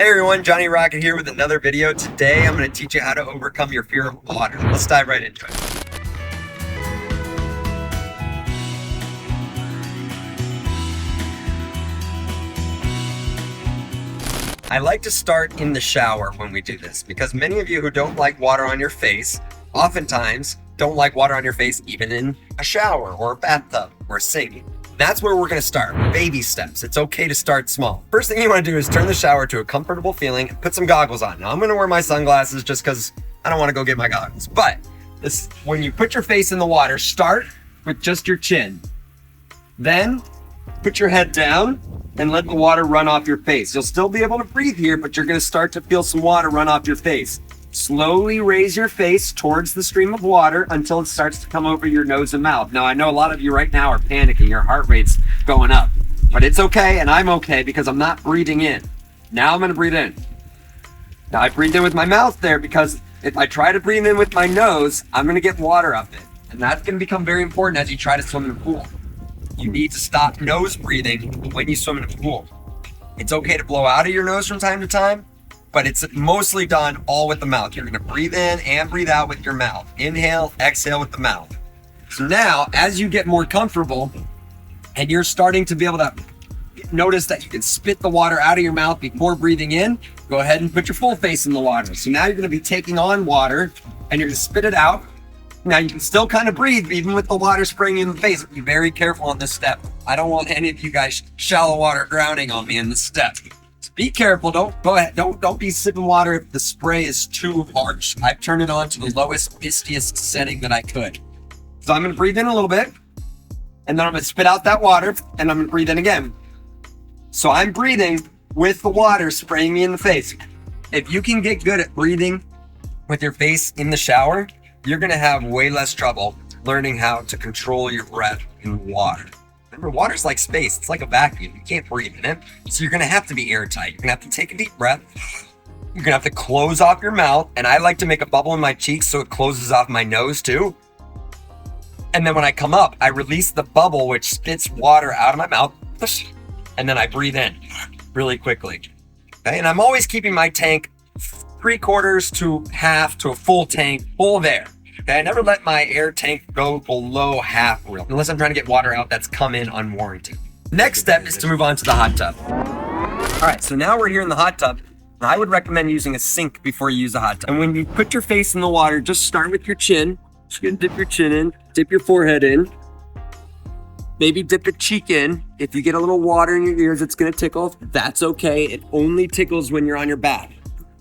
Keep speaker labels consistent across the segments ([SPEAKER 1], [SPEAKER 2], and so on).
[SPEAKER 1] Hey everyone, Johnny Rocket here with another video. Today I'm going to teach you how to overcome your fear of water. Let's dive right into it. I like to start in the shower when we do this because many of you who don't like water on your face oftentimes don't like water on your face even in a shower or a bathtub or a sink. That's where we're going to start. Baby steps. It's okay to start small. First thing you want to do is turn the shower to a comfortable feeling and put some goggles on. Now I'm going to wear my sunglasses just because I don't want to go get my goggles. But when you put your face in the water, start with just your chin. Then put your head down and let the water run off your face. You'll still be able to breathe here, but you're going to start to feel some water run off your face. Slowly raise your face towards the stream of water until it starts to come over your nose and mouth. Now, I know a lot of you right now are panicking. Your heart rate's going up, but it's okay, and I'm okay because I'm not breathing in. Now I'm going to breathe in. Now I breathed in with my mouth there because if I try to breathe in with my nose, I'm going to get water up it. And that's going to become very important as you try to swim in a pool. You need to stop nose breathing when you swim in a pool. It's okay to blow out of your nose from time to time, but it's mostly done all with the mouth. You're gonna breathe in and breathe out with your mouth. Inhale, exhale with the mouth. So now, as you get more comfortable and you're starting to be able to notice that you can spit the water out of your mouth before breathing in, go ahead and put your full face in the water. So now you're gonna be taking on water and you're gonna spit it out. Now you can still kind of breathe even with the water spraying you in the face. Be very careful on this step. I don't want any of you guys shallow water drowning on me in this step. So be careful. Don't be sipping water if the spray is too harsh. I've turned it on to the lowest, mistiest setting that I could. So I'm gonna breathe in a little bit, and then I'm gonna spit out that water, and I'm gonna breathe in again. So I'm breathing with the water spraying me in the face. If you can get good at breathing with your face in the shower, you're gonna have way less trouble learning how to control your breath in water. Remember, water's like space. It's like a vacuum. You can't breathe in it. So you're gonna have to be airtight. You're gonna have to take a deep breath. You're gonna have to close off your mouth. And I like to make a bubble in my cheeks so it closes off my nose too. And then when I come up, I release the bubble, which spits water out of my mouth. And then I breathe in really quickly. Okay? And I'm always keeping my tank 3/4 to half to a full tank, full of air. Okay, I never let my air tank go below half real, unless I'm trying to get water out that's come in unwarranted. Next step is to move on to the hot tub. All right, so now we're here in the hot tub. I would recommend using a sink before you use the hot tub. And when you put your face in the water, just start with your chin. Just gonna dip your chin in, dip your forehead in, maybe dip a cheek in. If you get a little water in your ears, it's gonna tickle. That's okay. It only tickles when you're on your back.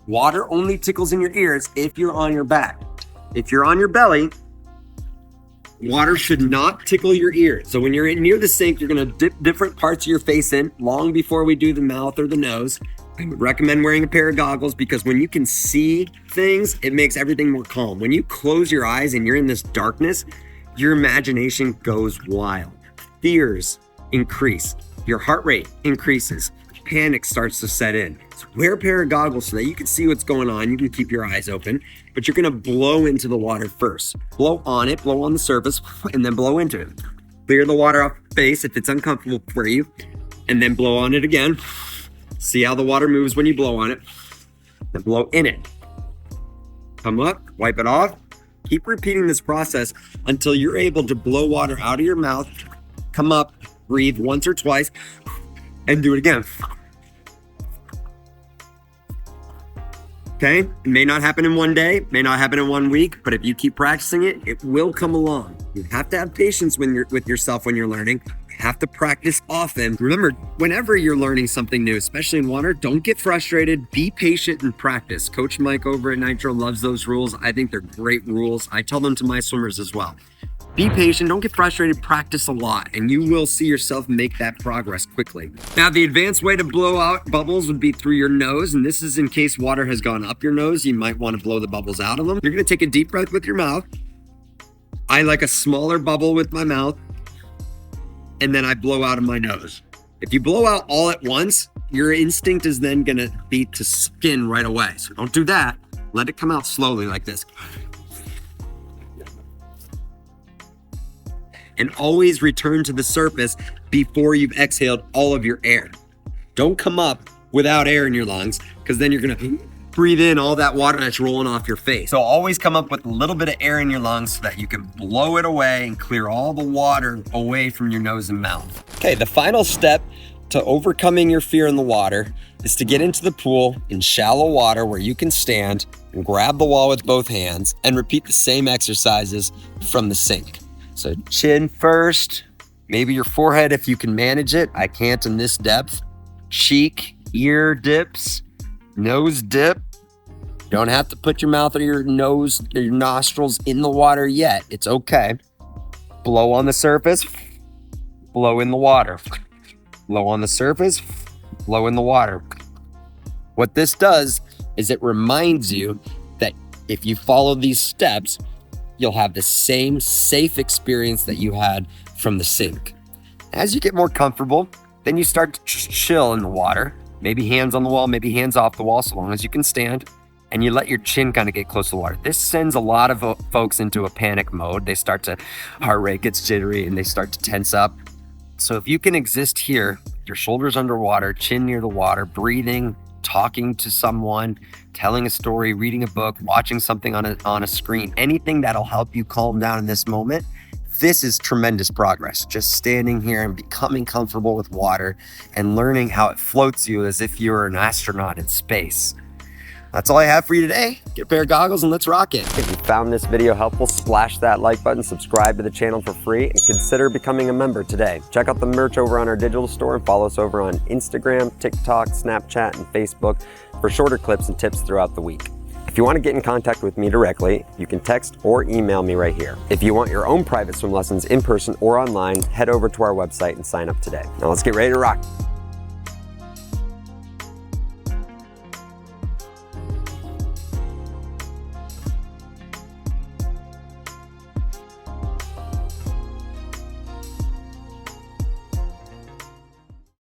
[SPEAKER 1] Water only tickles in your ears if you're on your back. If you're on your belly, water should not tickle your ears. So when you're near the sink, you're gonna dip different parts of your face in long before we do the mouth or the nose. I would recommend wearing a pair of goggles because when you can see things, it makes everything more calm. When you close your eyes and you're in this darkness, your imagination goes wild. Fears increase, your heart rate increases, panic starts to set in. So wear a pair of goggles so that you can see what's going on. You can keep your eyes open, but you're gonna blow into the water first. Blow on it, blow on the surface, and then blow into it. Clear the water off your face if it's uncomfortable for you, and then blow on it again. See how the water moves when you blow on it, then blow in it. Come up, wipe it off. Keep repeating this process until you're able to blow water out of your mouth, come up, breathe once or twice, and do it again. Okay, it may not happen in one day, may not happen in 1 week, but if you keep practicing it, it will come along. You have to have patience with yourself when you're learning. You have to practice often. Remember, whenever you're learning something new, especially in water, don't get frustrated. Be patient and practice. Coach Mike over at Nitro loves those rules. I think they're great rules. I tell them to my swimmers as well. Be patient, don't get frustrated, practice a lot, and you will see yourself make that progress quickly. Now, the advanced way to blow out bubbles would be through your nose, and this is in case water has gone up your nose. You might want to blow the bubbles out of them. You're gonna take a deep breath with your mouth. I like a smaller bubble with my mouth, and then I blow out of my nose. If you blow out all at once, your instinct is then gonna be to spin right away. So don't do that. Let it come out slowly like this. And always return to the surface before you've exhaled all of your air. Don't come up without air in your lungs, because then you're gonna breathe in all that water that's rolling off your face. So always come up with a little bit of air in your lungs so that you can blow it away and clear all the water away from your nose and mouth. Okay, the final step to overcoming your fear in the water is to get into the pool in shallow water where you can stand and grab the wall with both hands and repeat the same exercises from the sink. So chin first, maybe your forehead if you can manage it. I can't in this depth. Cheek, ear dips, nose dip. You don't have to put your mouth or your nose or your nostrils in the water yet. It's okay. Blow on the surface, blow in the water. Blow on the surface, blow in the water. What this does is it reminds you that if you follow these steps, you'll have the same safe experience that you had from the sink. As you get more comfortable, then you start to chill in the water. Maybe hands on the wall, maybe hands off the wall, so long as you can stand. And you let your chin kind of get close to the water. This sends a lot of folks into a panic mode. They start to, heart rate gets jittery and they start to tense up. So if you can exist here, your shoulders underwater, chin near the water, breathing, talking to someone, telling a story, reading a book, watching something on a screen, anything that'll help you calm down in this moment, this is tremendous progress. Just standing here and becoming comfortable with water and learning how it floats you as if you're an astronaut in space. That's all I have for you today. Get a pair of goggles and let's rock it.
[SPEAKER 2] If you found this video helpful, splash that like button, subscribe to the channel for free, and consider becoming a member today. Check out the merch over on our digital store and follow us over on Instagram, TikTok, Snapchat, and Facebook for shorter clips and tips throughout the week. If you want to get in contact with me directly, you can text or email me right here. If you want your own private swim lessons in person or online, head over to our website and sign up today. Now let's get ready to rock.